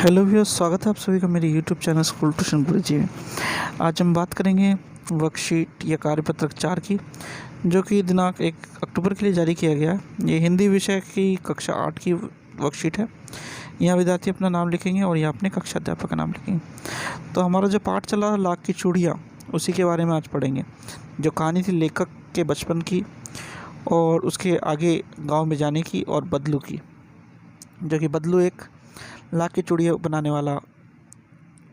Hello viewers, स्वागत है आप सभी का मेरे यूट्यूब चैनल स्कूल ट्यूशन गुरुजी में। आज हम बात करेंगे वर्कशीट या कार्यपत्रक 4 की, जो कि दिनांक 1 अक्टूबर के लिए जारी किया गया है। ये हिंदी विषय की कक्षा 8 की वर्कशीट है। यहाँ विद्यार्थी अपना नाम लिखेंगे और यहाँ अपने कक्षा अध्यापक का नाम लिखेंगे। तो हमारा जो पाठ चला लाख की चूड़ियाँ, उसी के बारे में आज पढ़ेंगे। जो कहानी थी लेखक के बचपन की और उसके आगे गाँव में जाने की और बदलू की, जो कि बदलू एक लाख की चूड़ियाँ बनाने वाला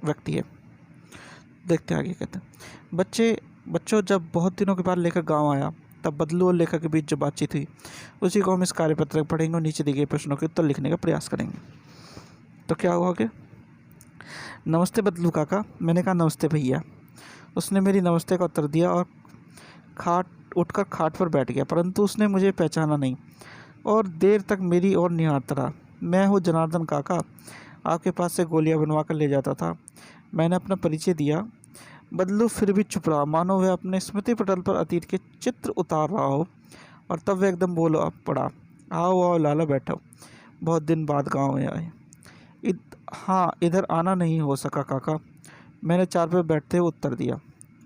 व्यक्ति है। देखते आगे। कहते हैं, बच्चों जब बहुत दिनों के बाद लेखक गांव आया, तब बदलू और लेखक के बीच जो बातचीत हुई, उसी को हम इस कार्यपत्र पढ़ेंगे और नीचे दिए गए प्रश्नों के उत्तर लिखने का प्रयास करेंगे। तो क्या हुआ कि नमस्ते बदलू काका। मैंने कहा नमस्ते भैया। उसने मेरी नमस्ते का उत्तर दिया और उठकर खाट पर बैठ गया, परंतु उसने मुझे पहचाना नहीं और देर तक मेरी ओर निहारता रहा। मैं हूँ जनार्दन काका, आपके पास से गोलियां बनवा कर ले जाता था। मैंने अपना परिचय दिया। बदलू फिर भी चुप रहा, मानो वह अपने स्मृति पटल पर अतीत के चित्र उतार रहा हो। और तब वह एकदम बोल पड़ा, आओ आओ लाला, बैठो, बहुत दिन बाद गांव में आए। हाँ, इधर आना नहीं हो सका काका, मैंने चार पे बैठते हुए उत्तर दिया।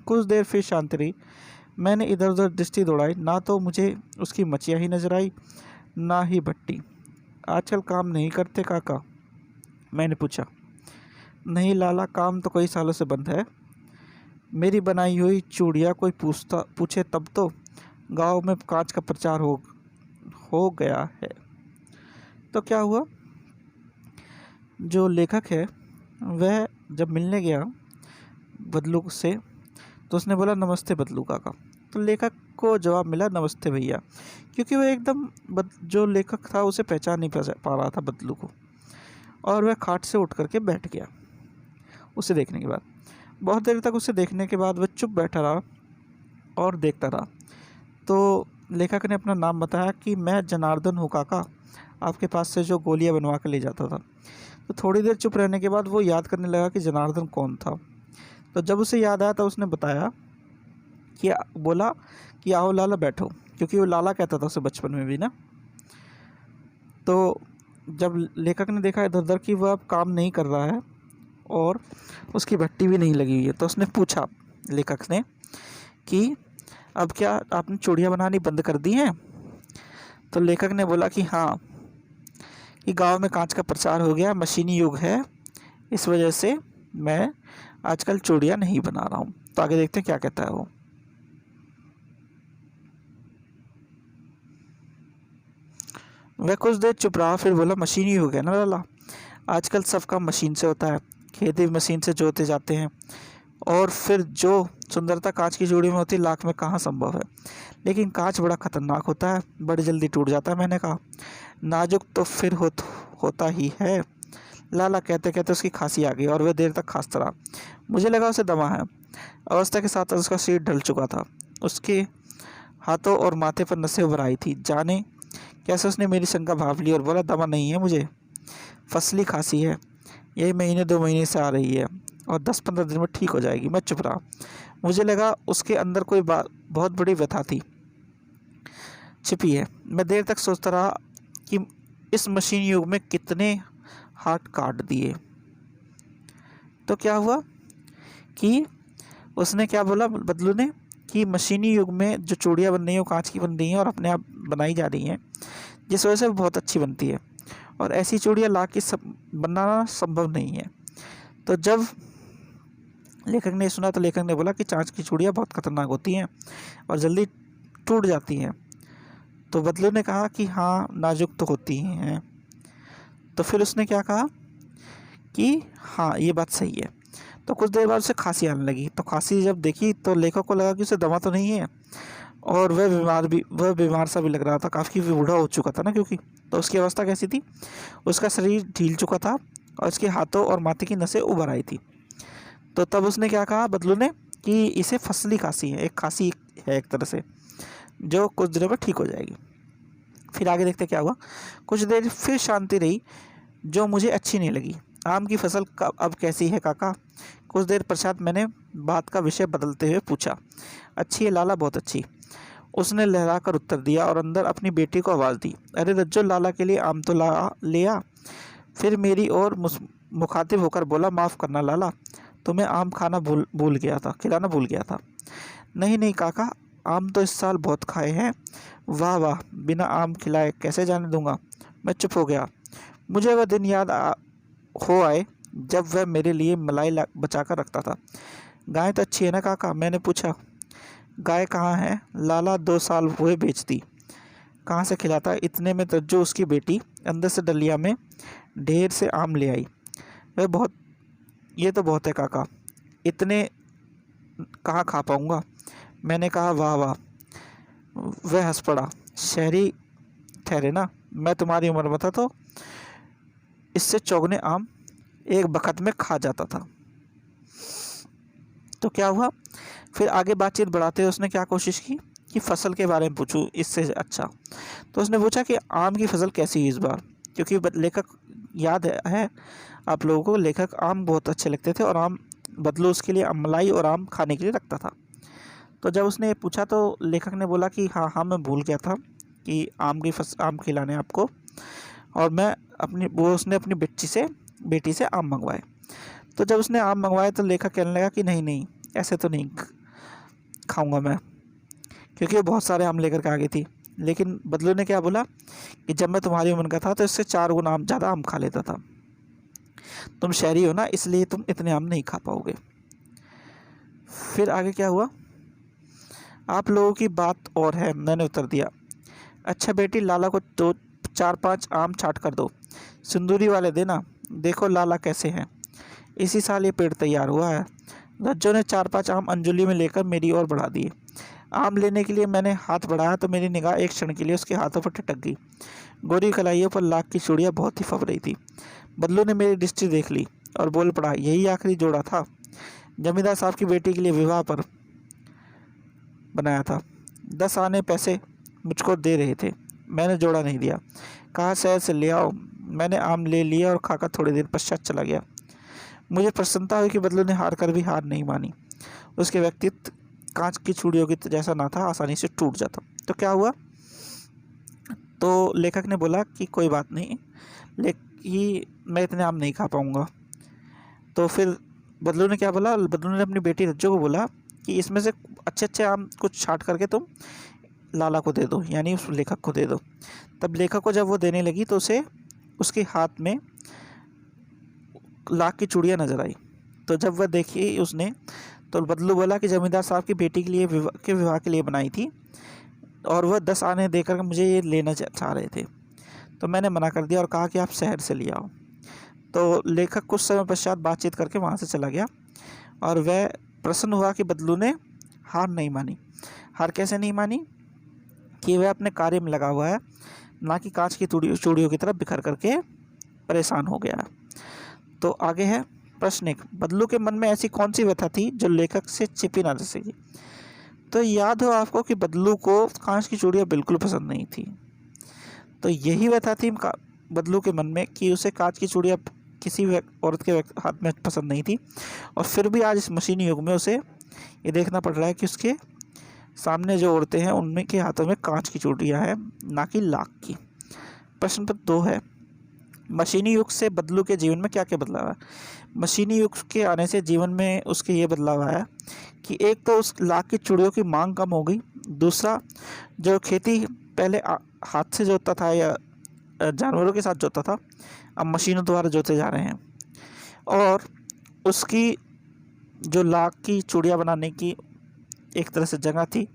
कुछ देर फिर शांति रही। मैंने इधर उधर दृष्टि दौड़ाई, ना तो मुझे उसकी मचिया ही नजर आई, ना ही भट्टी। आजकल काम नहीं करते काका, मैंने पूछा। नहीं लाला, काम तो कई सालों से बंद है। मेरी बनाई हुई चूड़ियाँ कोई पूछे तब तो गांव में कांच का प्रचार हो गया है। तो क्या हुआ, जो लेखक है वह जब मिलने गया बदलू से, तो उसने बोला नमस्ते बदलू काका। तो लेखक को जवाब मिला नमस्ते भैया, क्योंकि वह एकदम जो लेखक था उसे पहचान नहीं पा रहा था बदलू को। और वह खाट से उठ करके बैठ गया। उसे देखने के बाद बहुत देर तक उसे देखने के बाद वह चुप बैठा रहा और देखता रहा। तो लेखक ने अपना नाम बताया कि मैं जनार्दन हूँ काका, आपके पास से जो गोलियाँ बनवा कर ले जाता था। तो थोड़ी देर चुप रहने के बाद वो याद करने लगा कि जनार्दन कौन था। तो जब उसे याद आया तो उसने बताया कि बोला कि आओ लाला, बैठो, क्योंकि वो लाला कहता था उसे बचपन में भी ना। तो जब लेखक ने देखा इधर उधर कि वह अब काम नहीं कर रहा है और उसकी भट्टी भी नहीं लगी हुई है, तो उसने पूछा लेखक ने कि अब क्या आपने चूड़ियाँ बनानी बंद कर दी हैं। तो लेखक ने बोला कि हाँ, कि गांव में कांच का प्रचार हो गया, मशीनी युग है, इस वजह से मैं आजकल चूड़ियाँ नहीं बना रहा हूँ। तो आगे देखते हैं क्या कहता है वो। वह कुछ देर चुप रहा, फिर बोला मशीनी युग है ना लाला, आजकल सब काम मशीन से होता है, खेत भी मशीन से जोते जाते हैं, और फिर जो सुंदरता कांच की चूड़ी में होती लाख में कहाँ संभव है। लेकिन कांच बड़ा खतरनाक होता है, बड़ी जल्दी टूट जाता है। मैंने कहा नाजुक तो फिर होता ही है। लाला कहते कहते उसकी खांसी आ गई और वह देर तक खांसता रहा। मुझे लगा उसे दमा है। अवस्था के साथ उसका सिर ढल चुका था, उसके हाथों और माथे पर नसें उभर आई थी। जाने कैसे उसने मेरी शंका भांप ली और बोला दमा नहीं है मुझे, फसली खांसी है, यही महीने 2 महीने से आ रही है और 10-15 दिन में ठीक हो जाएगी। मैं चुप रहा। मुझे लगा उसके अंदर कोई बहुत बड़ी व्यथा थी, छिपी है। मैं देर तक सोचता रहा कि इस मशीन युग में कितने हाथ काट दिए। तो क्या हुआ कि उसने क्या बोला बदलू ने कि मशीनी युग में जो चूड़ियाँ बन रही हैं वो कांच की बन रही हैं और अपने आप बनाई जा रही हैं, जिस वजह से बहुत अच्छी बनती है, और ऐसी चूड़ियाँ ला के बनाना संभव नहीं है। तो जब लेखक ने सुना तो लेखक ने बोला कि कांच की चूड़ियाँ बहुत खतरनाक होती हैं और जल्दी टूट जाती हैं। तो बदलू ने कहा कि हाँ, नाजुक तो होती ही हैं। तो फिर उसने क्या कहा कि हाँ, ये बात सही है। तो कुछ देर बाद उसे खांसी आने लगी। तो खांसी जब देखी तो लेखक को लगा कि उसे दमा तो नहीं है, और वह बीमार सा भी लग रहा था, काफ़ी बूढ़ा हो चुका था ना, क्योंकि तो उसकी अवस्था कैसी थी, उसका शरीर ढील चुका था और उसके हाथों और माथे की नसें उभर आई थी। तो तब उसने क्या कहा बदलू ने कि इसे फसली खांसी है, एक खांसी है एक तरह से, जो कुछ दिनों में ठीक हो जाएगी। फिर आगे देखते क्या हुआ। कुछ देर फिर शांति रही, जो मुझे अच्छी नहीं लगी। आम की फसल अब कैसी है काका। कुछ देर पश्चात मैंने बात का विषय बदलते हुए पूछा। अच्छी है लाला, बहुत अच्छी, उसने लहरा कर उत्तर दिया और अंदर अपनी बेटी को आवाज़ दी। अरे रज्जो, लाला के लिए आम तो ले आ। फिर मेरी ओर मुखातिब होकर बोला, माफ़ करना लाला, तुम्हें आम खाना भूल गया था, खिलाना भूल गया था। नहीं नहीं काका, आम तो इस साल बहुत खाए हैं। वाह वाह, बिना आम खिलाए कैसे जाने दूंगा। मैं चुप हो गया। मुझे वह दिन हो आए जब वह मेरे लिए मलाई बचा कर रखता था। गाय तो अच्छी है ना काका, मैंने पूछा। गाय कहाँ है लाला, 2 साल हुए बेच दी। कहाँ से खिलाता। इतने में तज्जो उसकी बेटी अंदर से डलिया में ढेर से आम ले आई। वह ये तो बहुत है काका, इतने कहाँ खा पाऊँगा। मैंने कहा वाह वाह। वह हंस पड़ा। शहरी ठहरे ना, मैं तुम्हारी उम्र में था तो इससे चौगने आम एक बखत में खा जाता था। तो क्या हुआ, फिर आगे बातचीत बढ़ाते हुए उसने क्या कोशिश की कि फसल के बारे में पूछूं इससे अच्छा। तो उसने पूछा कि आम की फसल कैसी हुई इस बार, क्योंकि लेखक याद है आप लोगों को, लेखक आम बहुत अच्छे लगते थे और आम बदलू उसके लिए मलाई और आम खाने के लिए रखता था। तो जब उसने ये पूछा तो लेखक ने बोला कि हाँ हाँ, मैं भूल गया था कि आम खिलाने आपको, और मैं उसने अपनी बेटी से आम मंगवाए। तो जब उसने आम मंगवाए तो लेखक कहने लगा कि नहीं नहीं, ऐसे तो नहीं खाऊंगा मैं, क्योंकि वो बहुत सारे आम लेकर के आ गई थी। लेकिन बदलू ने क्या बोला कि जब मैं तुम्हारी उम्र का था तो इससे 4 गुना ज़्यादा आम खा लेता था। तुम शहरी हो ना, इसलिए तुम इतने आम नहीं खा पाओगे। फिर आगे क्या हुआ, आप लोगों की बात और है, मैंने उत्तर दिया। अच्छा बेटी, लाला को 4-5 आम छाट कर दो, सिंदूरी वाले देना। देखो लाला कैसे हैं, इसी साल ये पेड़ तैयार हुआ है। रज्जो ने 4-5 आम अंजुली में लेकर मेरी ओर बढ़ा दिए। आम लेने के लिए मैंने हाथ बढ़ाया तो मेरी निगाह एक क्षण के लिए उसके हाथों पर ठिठक गई। गोरी कलाइयों पर लाख की चूड़ियाँ बहुत ही फब रही थी। बदलू ने मेरी दृष्टि देख ली और बोल पड़ा, यही आखिरी जोड़ा था, जमींदार साहब की बेटी के लिए विवाह पर बनाया था। 10 आने पैसे मुझको दे रहे थे, मैंने जोड़ा नहीं दिया। कहा शहर से ले आओ। मैंने आम ले लिया और खाकर थोड़ी देर पश्चात चला गया। मुझे प्रसन्नता हुई कि बदलू ने हार कर भी हार नहीं मानी। उसके व्यक्तित्व कांच की चूड़ियों की जैसा ना था, आसानी से टूट जाता। तो क्या हुआ, तो लेखक ने बोला कि कोई बात नहीं, लेकिन मैं इतने आम नहीं खा पाऊँगा। तो फिर बदलू ने क्या बोला, बदलू ने अपनी बेटी रज्जो को बोला कि इसमें से अच्छे अच्छे आम कुछ छाट करके तुम लाला को दे दो, यानी उस लेखक को दे दो। तब लेखक को जब वो देने लगी तो उसे उसके हाथ में लाख की चूड़ियाँ नजर आई। तो जब वह देखी उसने, तो बदलू बोला कि जमींदार साहब की बेटी के लिए विवाह के लिए बनाई थी और वह 10 आने देकर मुझे ये लेना चाह रहे थे। तो मैंने मना कर दिया और कहा कि आप शहर से ले आओ। तो लेखक कुछ समय पश्चात बातचीत करके वहाँ से चला गया और वह प्रसन्न हुआ कि बदलू ने हार नहीं मानी। हार कैसे नहीं मानी कि वह अपने कार्य में लगा हुआ है, ना कि कांच की चूड़ियों की तरह बिखर करके परेशान हो गया। तो आगे है प्रश्न 1, बदलू के मन में ऐसी कौन सी व्यथा थी जो लेखक से छिपी ना रह सकी। तो याद हो आपको कि बदलू को कांच की चूड़ियाँ बिल्कुल पसंद नहीं थी। तो यही व्यथा थी बदलू के मन में कि उसे कांच की चूड़ियाँ किसी औरत के हाथ में पसंद नहीं थी, और फिर भी आज इस मशीनी युग में उसे ये देखना पड़ रहा है कि उसके सामने जो औरतें हैं उनमें के हाथों में कांच की चूड़ियाँ हैं, ना कि लाख की। प्रश्न नंबर 2 है, मशीनी युग से बदलू के जीवन में क्या क्या बदलाव है। मशीनी युग के आने से जीवन में उसके ये बदलाव आया कि एक तो उस लाख की चूड़ियों की मांग कम हो गई, दूसरा जो खेती पहले हाथ से जोतता था या जानवरों के साथ जोतता था, अब मशीनों द्वारा जोते जा रहे हैं, और उसकी जो लाख की चूड़ियाँ बनाने की एक तरह से जगह थी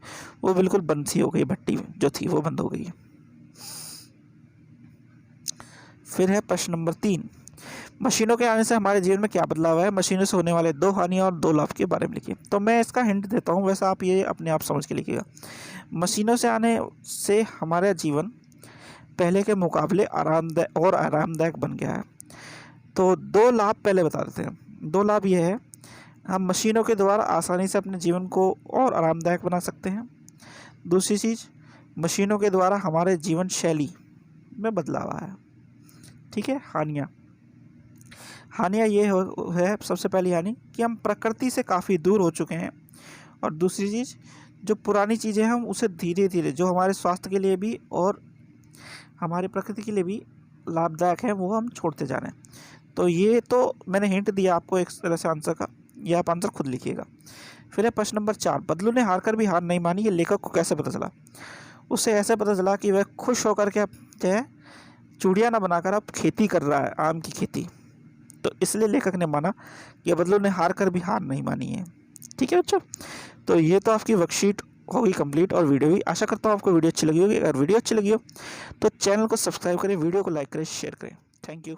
वो बिल्कुल बंद सी हो गई, भट्टी जो थी वो बंद हो गई। फिर है प्रश्न नंबर 3, मशीनों के आने से हमारे जीवन में क्या बदलाव है। मशीनों से होने वाले 2 हानि और 2 लाभ के बारे में लिखिए। तो मैं इसका हिंट देता हूँ, वैसे आप ये अपने आप समझ के लिखिएगा। मशीनों से आने से हमारा जीवन पहले के मुकाबले आरामदायक बन गया है। तो 2 लाभ पहले बता देते हैं। 2 लाभ ये है, हम मशीनों के द्वारा आसानी से अपने जीवन को और आरामदायक बना सकते हैं। दूसरी चीज़, मशीनों के द्वारा हमारे जीवन शैली में बदलाव आया। ठीक है। हानियाँ ये है, सबसे पहली हानि कि हम प्रकृति से काफ़ी दूर हो चुके हैं, और दूसरी चीज़, जो पुरानी चीज़ें हैं हम उसे धीरे धीरे, जो हमारे स्वास्थ्य के लिए भी और हमारी प्रकृति के लिए भी लाभदायक है, वो हम छोड़ते जा रहे हैं। तो ये तो मैंने हिंट दिया आपको एक तरह से आंसर का, ये आप आंसर खुद लिखिएगा। फिर है प्रश्न नंबर 4, बदलू ने हार कर भी हार नहीं मानी, ये लेखक को कैसे पता चला? उससे ऐसे पता चला कि वह खुश होकर के अब जो है चूड़ियाँ ना बनाकर अब खेती कर रहा है, आम की खेती। तो इसलिए लेखक ने माना कि बदलू ने हार कर भी हार नहीं मानी है। ठीक है बच्चों, तो ये तो आपकी वर्कशीट होगी कंप्लीट और वीडियो भी। आशा करता हूँ आपको वीडियो अच्छी लगी होगी। अगर वीडियो अच्छी लगी हो तो चैनल को सब्सक्राइब करें, वीडियो को लाइक करें, शेयर करें। Thank you.